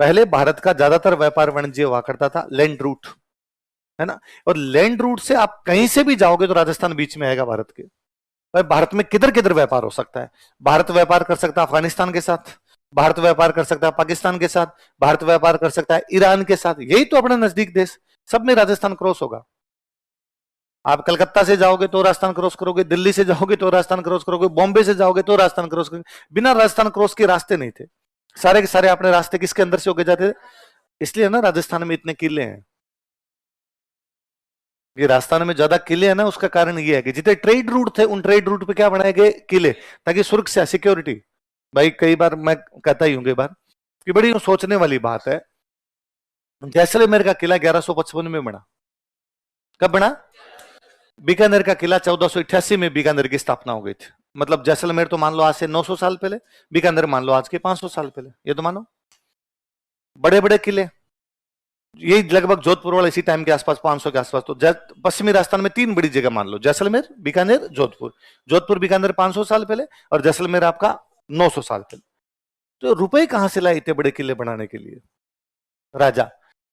पहले भारत का ज्यादातर व्यापार वाणिज्य हुआ करता था लैंड रूट, है ना, और लैंड रूट से आप कहीं से भी जाओगे तो राजस्थान बीच में आएगा भारत के। भाई भारत में किधर किधर व्यापार हो सकता है। भारत व्यापार कर सकता है अफगानिस्तान के साथ, भारत व्यापार कर सकता है पाकिस्तान के साथ, भारत व्यापार कर सकता है ईरान के साथ, यही तो अपना नजदीक देश, सब में राजस्थान क्रॉस होगा। आप कलकत्ता से जाओगे तो राजस्थान क्रॉस करोगे, दिल्ली से जाओगे तो राजस्थान क्रॉस करोगे, बॉम्बे से जाओगे तो राजस्थान क्रॉस करोगे। बिना राजस्थान क्रॉस के रास्ते नहीं थे, सारे के सारे अपने रास्ते किसके अंदर से होके जाते थे। इसलिए ना राजस्थान में इतने किले हैं, ये राजस्थान में ज्यादा किले हैं ना, उसका कारण ये है कि जितने ट्रेड रूट थे उन ट्रेड रूट पे क्या बनाए गए, किले, ताकि सुरक्षा सिक्योरिटी। भाई कई बार मैं कहता ही हूँ कई बार कि बड़ी सोचने वाली बात है, जैसलमेर का किला 1155 में बना। कब बना? बीकानेर का किला 1488 में बीकानेर की स्थापना हो गई थी। मतलब जैसलमेर तो मान लो आज से 900 साल पहले, बीकानेर मान लो आज के 500 साल पहले, ये तो मानो बड़े बड़े किले। यही लगभग जोधपुर वाला इसी टाइम के आसपास 500 के आसपास। तो पश्चिमी राजस्थान में तीन बड़ी जगह मान लो, जैसलमेर, बीकानेर, जोधपुर। जोधपुर बीकानेर 500 साल पहले और जैसलमेर आपका 900 साल पहले। तो रुपए कहां से लाए इतने बड़े किले बनाने के लिए? राजा।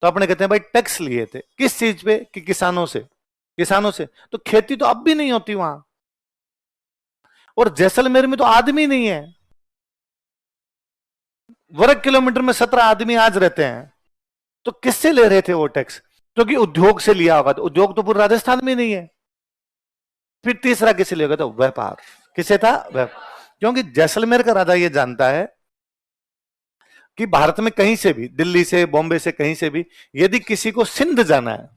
तो अपने कहते हैं भाई टैक्स लिए थे, किस चीज पे? कि किसानों से, किसानों से। तो खेती तो अब भी नहीं होती वहां, और जैसलमेर में तो आदमी नहीं है, वर्ग किलोमीटर में 17 आदमी आज रहते हैं। तो किससे ले रहे थे वो टैक्स? क्योंकि उद्योग से लिया होगा, तो उद्योग तो पूरे राजस्थान में नहीं है। फिर तीसरा किसे लिया? तो व्यापार। किसे था? व्यापार। क्योंकि जैसलमेर का राजा ये जानता है कि भारत में कहीं से भी, दिल्ली से, बॉम्बे से, कहीं से भी यदि किसी को सिंध जाना है,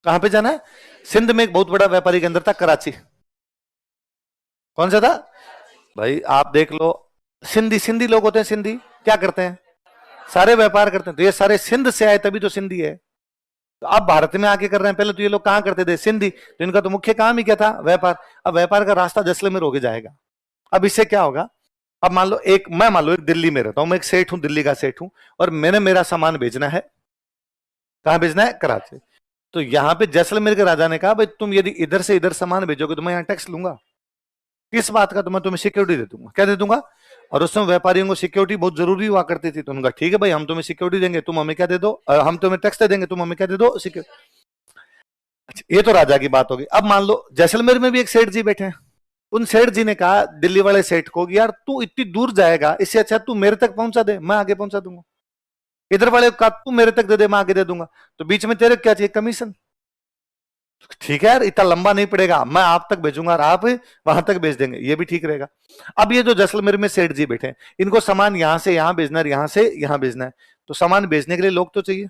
कहां पे जाना है? सिंध में एक बहुत बड़ा व्यापारी केंद्र था, कराची। कौन सा था? भाई आप देख लो, सिंधी, सिंधी लोग होते हैं, सिंधी क्या करते हैं? सारे व्यापार करते हैं। तो ये सारे सिंध से आए तभी तो सिंधी है। तो अब भारत में आके कर रहे हैं, पहले तो ये लोग कहां करते थे? सिंधी। तो इनका तो मुख्य काम ही क्या था? व्यापार। अब व्यापार का रास्ता जैसलमेर होके जाएगा। अब इससे क्या होगा? अब मान लो एक दिल्ली में रहता हूं, मैं एक सेठ हूं, दिल्ली का सेठ हूं, और मैंने मेरा सामान भेजना है, कहां भेजना है? कराची। तो यहां पे जैसलमेर के राजा ने कहा भाई तुम यदि इधर से इधर सामान भेजोगे तो मैं यहां टैक्स लूंगा। किस बात का? तो मैं तुम्हें सिक्योरिटी दे दूंगा। क्या दे दूंगा? और उस समय व्यापारियों को सिक्योरिटी बहुत जरूरी हुआ करती थी। तो उनका ठीक है भाई, हम तुम्हें सिक्योरिटी देंगे, तुम हमें क्या दे दो? हम तुम्हें टैक्स दे देंगे, तुम हमें क्या दे दो? सिक्योरिटी। अच्छा, ये तो राजा की बात होगी। अब मान लो जैसलमेर में भी एक सेठ जी बैठे हैं। उन सेठ जी ने कहा दिल्ली वाले सेठ को, यार तू इतनी दूर जाएगा, इससे अच्छा तू मेरे तक पहुंचा दे, मैं आगे पहुंचा दूंगा। इधर वाले का तू मेरे तक दे दे, मैं आगे दे दूंगा। तो बीच में तेरे क्या चाहिए? कमीशन। ठीक है यार, इतना लंबा नहीं पड़ेगा, मैं आप तक भेजूंगा और आप वहां तक भेज देंगे, ये भी ठीक रहेगा। अब ये जो जैसलमेर में सेठ जी बैठे हैं, इनको सामान यहां से यहां भेजना है, यहां से यहां भेजना है। तो सामान भेजने के लिए लोग तो चाहिए।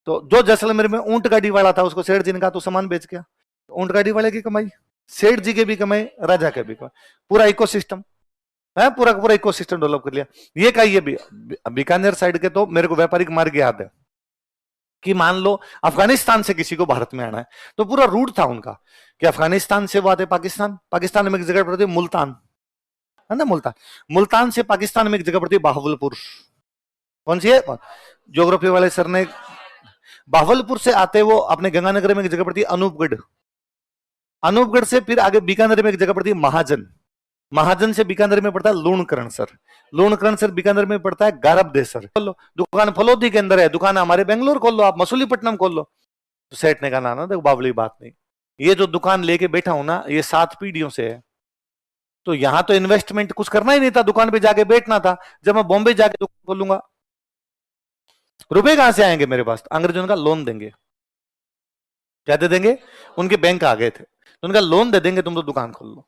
तो जो जैसलमेर में ऊंट गाड़ी वाला था, उसको सेठ जी ने कहा तो सामान बेच गया। ऊंट गाड़ी वाले की कमाई, सेठ जी के भी कमाई, राजा के भी कमाई, पूरा इकोसिस्टम है, पूरा पूरा इकोसिस्टम डेवलप कर लिया। ये का ये भी बीकानेर साइड के तो मेरे को व्यापारिक मार्ग याद है कि मान लो अफगानिस्तान से किसी को भारत में आना है, तो पूरा रूट था उनका कि अफगानिस्तान से वो आते पाकिस्तान, पाकिस्तान में एक जगह पड़ती है मुल्तान, है ना, मुल्तान। मुल्तान से पाकिस्तान में एक जगह पड़ती है बहावलपुर। कौन सी है? ज्योग्राफी वाले सर ने, बहावलपुर से आते वो अपने गंगानगर में एक जगह पड़ती है अनूपगढ़। अनूपगढ़ से फिर आगे बीकानेर में एक जगह पड़ती है महाजन। महाजन से बीकानेर में पड़ता है लूणकरण सर। लूणकरण सर बीकानेर में पड़ता है गारबदेसर। खोल लो दुकान, फलोदी के अंदर है दुकान, हमारे बेंगलोर खोल लो, आप मसूलीपट्टनम खोल लो। तो सेठ ने कहा ना देखो बावली बात नहीं, ये जो दुकान लेके बैठा हूं ना, ये 7 पीढ़ियों से है। तो यहां तो इन्वेस्टमेंट कुछ करना ही नहीं था, दुकान पे जाके बैठना था। जब मैं बॉम्बे जाके दुकान खोलूंगा, रुपए कहां से आएंगे मेरे पास? अंग्रेजों का लोन देंगे। क्या दे देंगे? उनके बैंक आ गए थे, तो उनका लोन दे देंगे, तुम तो दुकान खोल लो।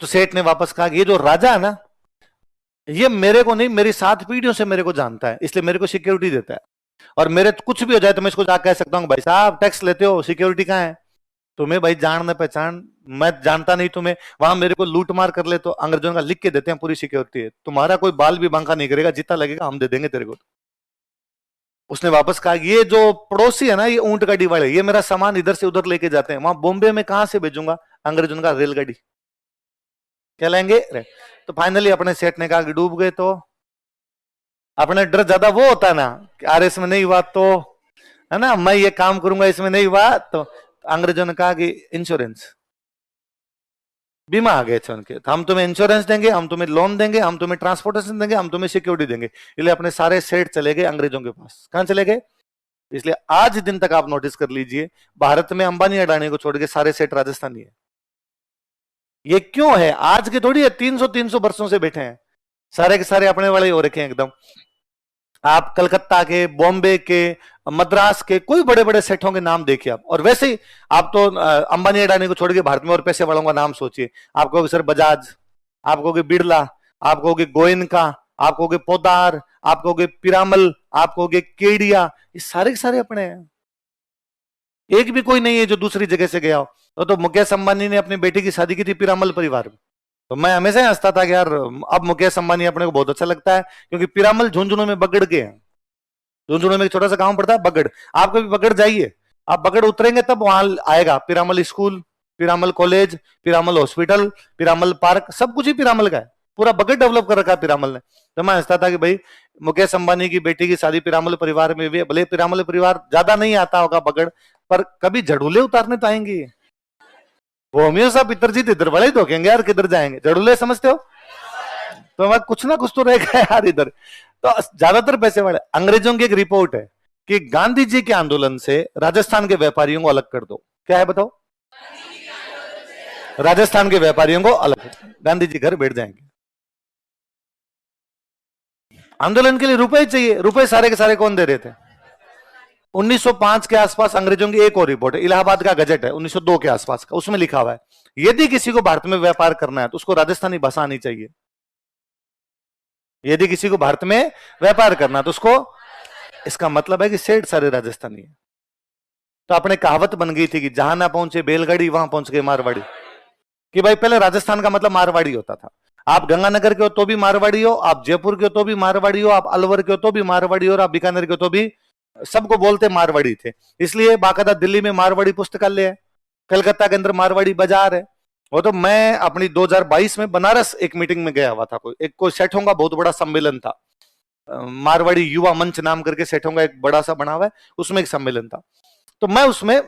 तो सेठ ने वापस कहा ये जो राजा है ना, ये मेरे को नहीं, मेरी 7 पीढ़ियों से मेरे को जानता है, इसलिए मेरे को सिक्योरिटी देता है। और मेरे कुछ भी हो जाए तो मैं इसको जाकर कह सकता हूँ भाई साहब टैक्स लेते हो, सिक्योरिटी कहाँ है? तुम्हें भाई जान न पहचान, मैं जानता नहीं तुम्हें, वहां मेरे को लूट मार कर ले तो अंग्रेजों का लिख के देते हैं पूरी सिक्योरिटी है, तुम्हारा कोई बाल भी बांका नहीं करेगा, जितना लगेगा हम दे देंगे तेरे को। उसने वापस कहा ये जो पड़ोसी है ना, ये ऊंट गाड़ी वाले, ये मेरा सामान इधर से उधर लेके जाते हैं, वहां बॉम्बे में कहां से भेजूंगा? अंग्रेजों का रेलगाड़ी। क्या लेंगे? तो फाइनली अपने सेठ ने कहा कि डूब गए तो अपने डर ज्यादा वो होता है ना कि अरे इसमें नहीं हुआ तो, है ना, मैं ये काम करूंगा, इसमें नहीं हुआ तो। अंग्रेजों ने कहा कि इंश्योरेंस, बीमा आ गए थे उनके, तो हम तुम्हें इंश्योरेंस देंगे, हम तुम्हें लोन देंगे, हम तुम्हें ट्रांसपोर्टेशन देंगे, हम तुम्हें सिक्योरिटी देंगे। इसलिए अपने सारे सेठ चले गए अंग्रेजों के पास। कहां चले गए? इसलिए आज दिन तक आप नोटिस कर लीजिए, भारत में अंबानी अडानी को छोड़ के सारे सेठ राजस्थानी है। ये क्यों है? आज के थोड़ी है, 300 वर्षों से बैठे हैं, सारे के सारे अपने वाले हो रखे हैं एकदम। आप कलकत्ता के, बॉम्बे के, मद्रास के कोई बड़े बड़े सेठों के नाम देखिए आप, और वैसे ही आप तो अंबानी अडानी को छोड़ के भारत में और पैसे वालों का नाम सोचिए। आप कहोगे सर बजाज, आप कहोगे बिरला, आप कहोगे गोयनका, आप कहोगे पोदार, आप कहोगे पिरामल, आप कहोगे केडिया, ये सारे के सारे अपने हैं। एक भी कोई नहीं है जो दूसरी जगह से गया हो। तो मुकेश अंबानी ने अपनी बेटी की शादी की थी पिरामल परिवार में। तो मैं हमेशा हंसता था कि यार अब मुकेश अंबानी अपने को बहुत अच्छा लगता है, क्योंकि पिरामल झुंझुनू में बगड़ के हैं। झुंझुनू में एक छोटा सा गांव पड़ता है बगड़, आप कभी बगड़ जाइए, आप बगड़ उतरेंगे तब वहां आएगा Piramal school, Piramal college, Piramal hospital, Piramal park, सब कुछ ही पिरामल का है। पूरा बगड़ डेवलप कर रखा है पिरामल ने। तो मैं हंसता था कि भाई मुकेश अंबानी की बेटी की शादी पिरामल परिवार में भी, भले पिरामल परिवार ज्यादा नहीं आता होगा बगड़, पर कभी झड़ूले उतारने तो आएंगे। वो हमेशा पितरजीत इधर वाले ही धोखेंगे यार, किधर जाएंगे? झड़ूले समझते हो? तो हमारा कुछ ना कुछ तो रहेगा यार इधर। तो ज्यादातर पैसे वाले। अंग्रेजों की एक रिपोर्ट है कि गांधी जी के आंदोलन से राजस्थान के व्यापारियों को अलग कर दो। क्या है बताओ? राजस्थान के व्यापारियों को अलग, गांधी जी घर बैठ जाएंगे। आंदोलन के लिए रुपए चाहिए, रुपए सारे के सारे कौन दे रहे थे? 1905 के आसपास अंग्रेजों की एक और रिपोर्ट है, इलाहाबाद का गजट है 1902 के आसपास का, उसमें लिखा हुआ है यदि किसी को भारत में व्यापार करना है तो उसको राजस्थानी भाषा आनी चाहिए। यदि किसी को भारत में व्यापार करना तो उसको, इसका मतलब है कि सेठ सारे राजस्थानी है। तो अपने कहावत बन गई थी कि जहां ना पहुंचे बैलगाड़ी वहां पहुंच गए मारवाड़ी, कि भाई पहले राजस्थान का मतलब मारवाड़ी होता था। आप गंगानगर के हो तो भी मारवाड़ी हो, आप जयपुर के हो तो भी मारवाड़ी हो, आप अलवर के हो तो भी मारवाड़ी हो, और आप बीकानेर के हो तो भी, सबको बोलते मारवाड़ी थे। इसलिए बाकायदा दिल्ली में मारवाड़ी पुस्तकालय है, कलकत्ता के अंदर मारवाड़ी बाजार है। वो तो मैं अपनी 2022 में बनारस एक मीटिंग में गया हुआ था, कोई सेठों का बहुत बड़ा सम्मेलन था, मारवाड़ी युवा मंच नाम करके सेठों का एक बड़ा सा बना हुआ है, उसमें एक सम्मेलन था। तो मैं उसमें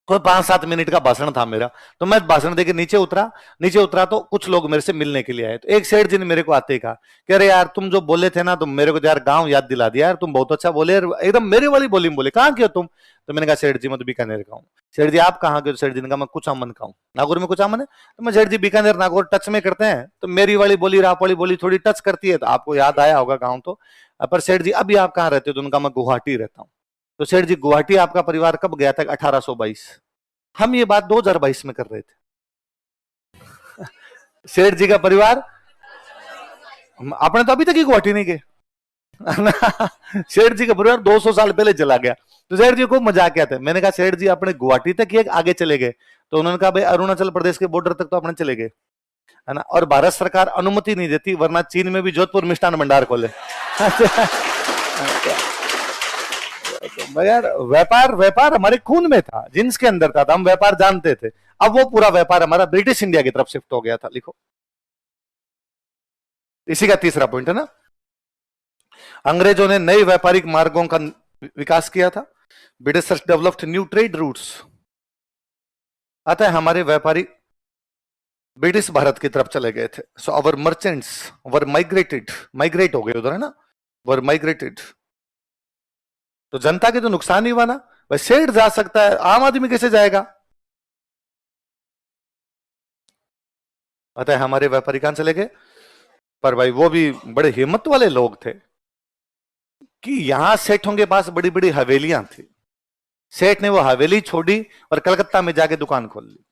कोई 5-7 मिनट का भाषण था मेरा, तो मैं भाषण देके नीचे उतरा तो कुछ लोग मेरे से मिलने के लिए आए। तो एक सेठ जी ने मेरे को आते ही कहा कि अरे यार तुम जो बोले थे ना, तुम मेरे को यार गांव याद दिला दिया यार, तुम बहुत अच्छा बोले, एकदम मेरी वाली बोली में बोले। कहाँ के हो तुम? तो मैंने कहा सेठ जी मैं तो बीकानेर का हूँ। सेठ जी आप कहाँ के हो? सेठ जी ने कहा मैं कुचामन का हूँ। नागौर में कुचामन है? तो मैं सेठ जी बीकानेर नागौर टच में करते हैं, तो मेरी वाली बोली राप वाली बोली थोड़ी टच करती है, तो आपको याद आया होगा गाँव। तो पर सेठ जी अभी आप कहाँ रहते हो? तो उनका मैं गुवाहाटी रहता हूँ। तो सेठ जी गुवाहाटी आपका परिवार कब गया था? 1822। हम ये बात 2022 में कर रहे थे। सेठ जी का परिवार, आपने तो अभी तक ही गुवाहाटी नहीं गए। सेठ जी का परिवार 200 साल पहले चला गया। तो सेठ जी को मजाक आता है। मैंने कहा सेठ जी अपने गुवाहाटी तक ही आगे चले गए? तो उन्होंने कहा भाई अरुणाचल प्रदेश के बॉर्डर तक तो अपने चले गए, है ना, और भारत सरकार अनुमति नहीं देती, वरना चीन में भी जोधपुर मिष्ठान भंडार खोले। यार व्यापार हमारे खून में था, जिन्स के अंदर था, हम व्यापार जानते थे। अब वो पूरा व्यापार हमारा ब्रिटिश इंडिया की तरफ शिफ्ट हो गया था। लिखो, इसी का तीसरा पॉइंट है ना, अंग्रेजों ने नए व्यापारिक मार्गों का विकास किया था। Britishers developed new trade routes. अतः हमारे व्यापारी ब्रिटिश भारत की तरफ चले गए थे। सो अवर मर्चेंट्स वर माइग्रेट हो गए उधर, है ना, वर माइग्रेटेड। तो जनता के तो नुकसान ही हुआ ना भाई। सेठ जा सकता है, आम आदमी कैसे जाएगा? अतः हमारे व्यापारी कहां चले गए? पर भाई वो भी बड़े हिम्मत वाले लोग थे कि यहां सेठों के पास बड़ी बड़ी हवेलियां थी। सेठ ने वो हवेली छोड़ी और कलकत्ता में जाके दुकान खोल ली।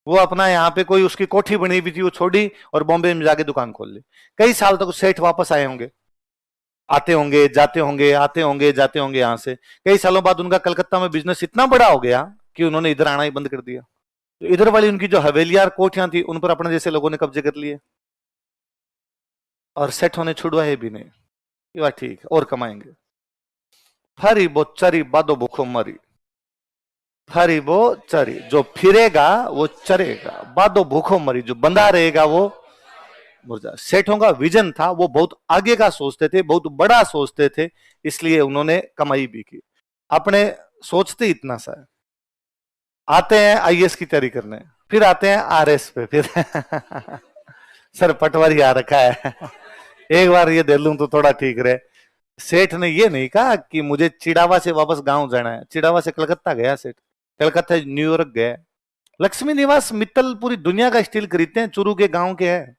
वो अपना यहाँ पे कोई उसकी कोठी बनी हुई थी वो छोड़ी और बॉम्बे में जाके दुकान खोल ली। कई साल तक सेठ वापस आए होंगे, आते होंगे जाते होंगे, आते होंगे जाते होंगे। यहां से कई सालों बाद उनका कलकत्ता में बिजनेस इतना बड़ा हो गया कि उन्होंने इधर आना ही बंद कर दिया। तो इधर वाली उनकी जो हवेलियां कोठियां थी उन पर अपने जैसे लोगों ने कब्जे कर लिए, और सेठों ने छुड़वाए भी नहीं। ये बात ठीक है, और कमाएंगे। फरी बो चरी बादो भूखो मरी, फरी बो चरी, जो फिरेगा वो चरेगा, बादो भूखो मरी, जो बंधा रहेगा वो मुर्जा। सेठों का विजन था, वो बहुत आगे का सोचते थे, बहुत बड़ा सोचते थे, इसलिए उन्होंने कमाई भी की। अपने सोचते इतना सा है, आते हैं आईएएस की तैयारी करने, फिर आते हैं आरएस पे, फिर सर पटवारी आ रखा है, एक बार ये दे लूं तो थोड़ा ठीक रहे। सेठ ने ये नहीं कहा कि मुझे चिड़ावा से वापस गांव जाना है, चिड़ावा से कलकत्ता गया सेठ, कलकत्ता न्यूयॉर्क गया। लक्ष्मी निवास मित्तल पूरी दुनिया का स्टील खरीदते हैं, चुरू के गांव के हैं।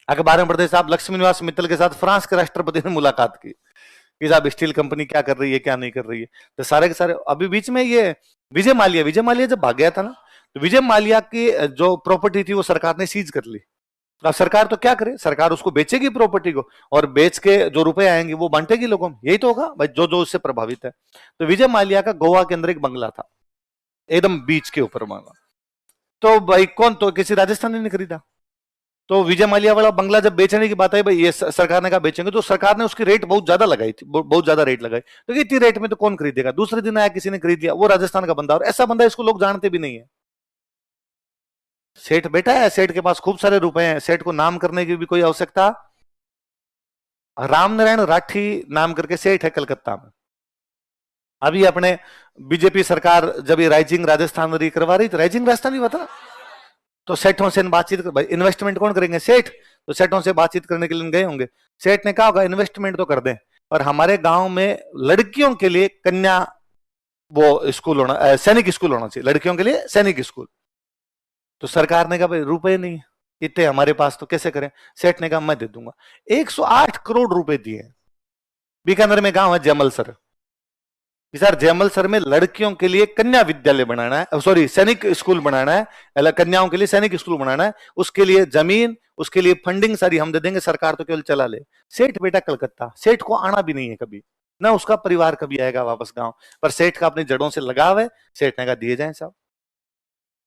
अखबार में पढ़ते साहब लक्ष्मी निवास मित्तल के साथ फ्रांस के राष्ट्रपति ने मुलाकात की कि साहब स्टील कंपनी क्या कर रही है क्या नहीं कर रही है। तो सारे के सारे अभी बीच में ये विजय माल्या जब भाग गया था ना, तो विजय माल्या की जो प्रॉपर्टी थी वो सरकार ने सीज कर ली। अब सरकार तो क्या करे, सरकार उसको बेचेगी प्रॉपर्टी को, और बेच के जो रुपए आएंगे वो बांटेगी लोगों में, यही तो होगा भाई जो जो उससे प्रभावित है। तो विजय माल्या का गोवा के अंदर एक बंगला था, एकदम बीच के ऊपर बंगला। तो भाई कौन, तो किसी राजस्थानी ने खरीदा। तो विजय माल्या वाला बंगला जब बेचने की बात आई, भाई ये सरकार ने कहा बेचेंगे, तो सरकार ने उसकी रेट बहुत ज्यादा लगाई थी, बहुत ज्यादा रेट लगाई। तो इतनी रेट में तो कौन खरीदेगा। दूसरे दिन आया किसी ने खरीद लिया, वो राजस्थान का बंदा, और ऐसा बंदा इसको लोग जानते भी नहीं है। सेठ बैठा है, सेठ के पास खूब सारे रुपए हैं, सेठ को नाम करने की भी कोई आवश्यकता। रामनारायण राठी नाम करके सेठ है कलकत्ता में। अभी अपने बीजेपी सरकार जब ये राइजिंग राजस्थान करवा रही, तो राइजिंग राजस्थान ही हुआ था, तो सेठों से बातचीत कर, भाई इन्वेस्टमेंट कौन करेंगे, सेठ। तो सेठों से बातचीत करने के लिए गए होंगे, सेठ ने कहा होगा इन्वेस्टमेंट तो कर दें, और हमारे गांव में लड़कियों के लिए कन्या वो स्कूल होना, सैनिक स्कूल होना चाहिए, लड़कियों के लिए सैनिक स्कूल। तो सरकार ने कहा भाई रुपए नहीं इतने हमारे पास, तो कैसे करें। सेठ ने कहा मैं दे दूंगा। 108 करोड़ रुपए दिए। बीकानेर में गांव है जयमलसर, सर जयमलसर में लड़कियों के लिए कन्या विद्यालय बनाना है, सॉरी सैनिक स्कूल बनाना है, कन्याओं के लिए सैनिक स्कूल बनाना है, उसके लिए जमीन, उसके लिए फंडिंग सारी हम दे देंगे, सरकार तो केवल चला ले। सेठ बेटा कलकत्ता, सेठ को आना भी नहीं है कभी, ना उसका परिवार कभी आएगा वापस गांव, पर सेठ का अपनी जड़ों से लगाव है। सेठ ने कहा दिए जाए साहब।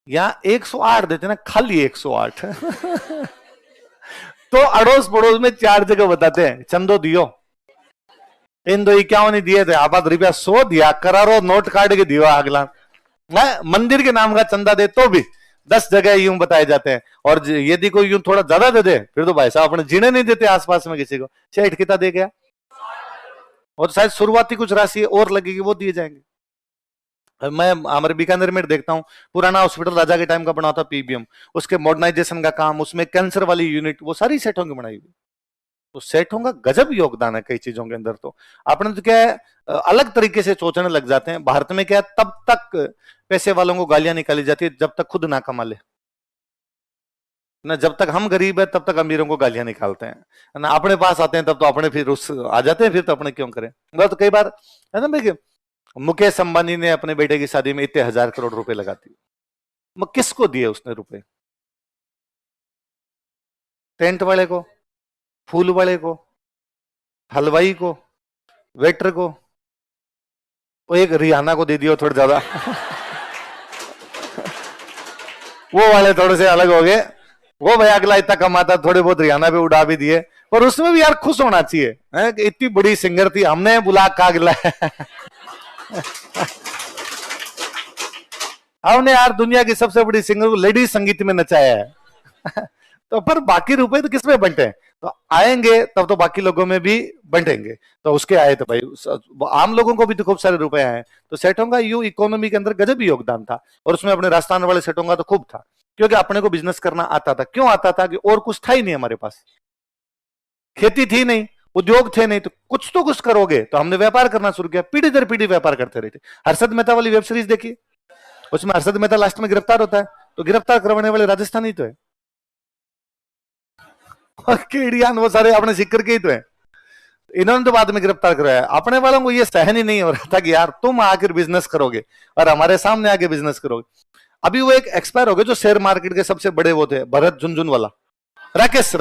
यहां 108 देते ना, खाली 108 तो अड़ोस पड़ोस में 4 जगह बताते हैं चंदो दियो, इन दो 51 नहीं दिए थे, आबाद रुपया 100 दिया, करारो नोट काट के दियो अगला। मंदिर के नाम का चंदा दे तो भी 10 जगह यूं बताए जाते हैं, और यदि कोई यूं थोड़ा ज्यादा दे दे फिर तो भाई साहब अपने जीने नहीं देते आसपास में किसी को। सेठ कितना दे गया, और शायद शुरुआती कुछ राशि और लगेगी वो दिए जाएंगे। मैं हमारे बीकानेर में देखता हूँ, पुराना हॉस्पिटल राजा के टाइम का बना था पीबीएम, उसके मॉडर्नाइजेशन का काम, उसमें कैंसर वाली यूनिट, वो सारी सेठों की बनाई हुई। तो सेठों का गजब योगदान है कई चीजों के अंदर। तो आपने तो क्या है अलग तरीके से सोचने लग जाते हैं। भारत में क्या है, तब तक पैसे वालों को गालियां निकाली जाती है जब तक खुद ना कमा ले ना, जब तक हम गरीब है तब तक अमीरों को गालियां निकालते हैं ना, अपने पास आते हैं तब तो अपने फिर उस आ जाते हैं, फिर तो अपने क्यों करें। तो कई बार है ना भाई, मुकेश अंबानी ने अपने बेटे की शादी में इतने 1000 करोड़ रुपए लगा दिए, किसको दिए उसने रुपए, टेंट वाले को, फूल वाले को, हलवाई को, वेटर को, वो एक रियाना को दे दियो थोड़ा ज्यादा वो वाले थोड़े से अलग हो गए, वो भाई अगला इतना कमाता थोड़े बहुत रियाना पे उड़ा भी दिए, पर उसमें भी यार खुश होना चाहिए कि इतनी बड़ी सिंगर थी हमने बुला का अगला हमने यार दुनिया की सबसे बड़ी सिंगर को लेडीज संगीत में नचाया है तो पर बाकी रुपए तो किसमें बंटे हैं, तो आएंगे तब तो बाकी लोगों में भी बंटेंगे। तो उसके आए तो भाई आम लोगों को भी तो खूब सारे रुपए आए। तो सेठों का यू इकोनॉमी के अंदर गजब ही योगदान था, और उसमें अपने राजस्थान वाले सेठों का तो खूब था, क्योंकि अपने को बिजनेस करना आता था। क्यों आता था, कि और कुछ था ही नहीं हमारे पास, खेती थी नहीं, उद्योग थे नहीं, तो कुछ करोगे। तो हमने व्यापार करना शुरू किया, पीढ़ी दर पीढ़ी व्यापार करते रहे थे। हर्षद मेहता वाली वेब सीरीज देखी, उसमें हर्षद मेहता लास्ट में गिरफ्तार होता है, तो गिरफ्तार करवाने वाले राजस्थानी तो है, केडियान वो सारे अपने सिक्कर के ही तो है। इन्होंने तो बाद में गिरफ्तार कराया। अपने वालों को ये सहन ही नहीं हो रहा था कि यार तुम आकर बिजनेस करोगे और हमारे सामने आके बिजनेस करोगे। अभी वो एक एक्सपायर हो गए जो शेयर मार्केट के सबसे बड़े वो थे, भरत झुंझुनवाला, राकेश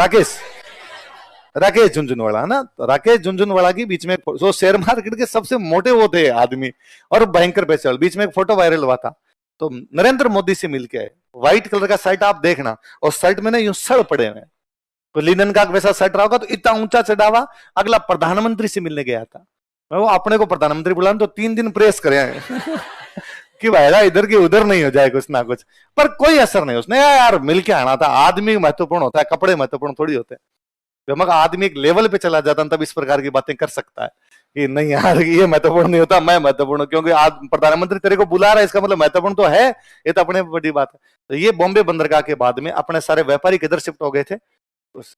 झुंझुनवाला है ना, राकेश झुंझुनवाला की बीच में जो शेयर मार्केट के सबसे मोटे वो थे आदमी और भयंकर पैसे वाले, बीच में एक फोटो वायरल हुआ था। तो नरेंद्र मोदी से मिलके आए, व्हाइट कलर का शर्ट आप देखना, और शर्ट में ना यूं सड़ पड़े हुए, तो लिनन का वैसा शर्ट रहा होगा, तो इतना ऊंचा चढ़ावा। अगला प्रधानमंत्री से मिलने गया था, वो अपने को प्रधानमंत्री बुलाने तो 3 दिन प्रेस करे कि भाई इधर की उधर नहीं हो जाए कुछ ना कुछ, पर कोई असर नहीं। उसने यार मिल के आना था, आदमी महत्वपूर्ण होता है, कपड़े महत्वपूर्ण थोड़ी होते हैं। जब आदमी एक लेवल पे चला जाता है तब इस प्रकार की बातें कर सकता है कि नहीं यार ये महत्वपूर्ण नहीं होता, मैं महत्वपूर्ण हूं, क्योंकि आज प्रधानमंत्री तेरे को बुला रहा है, इसका मतलब महत्वपूर्ण तो है। ये तो अपने बड़ी बात है। तो ये बॉम्बे बंदरगाह के बाद में अपने सारे व्यापारी किधर शिफ्ट हो गए थे,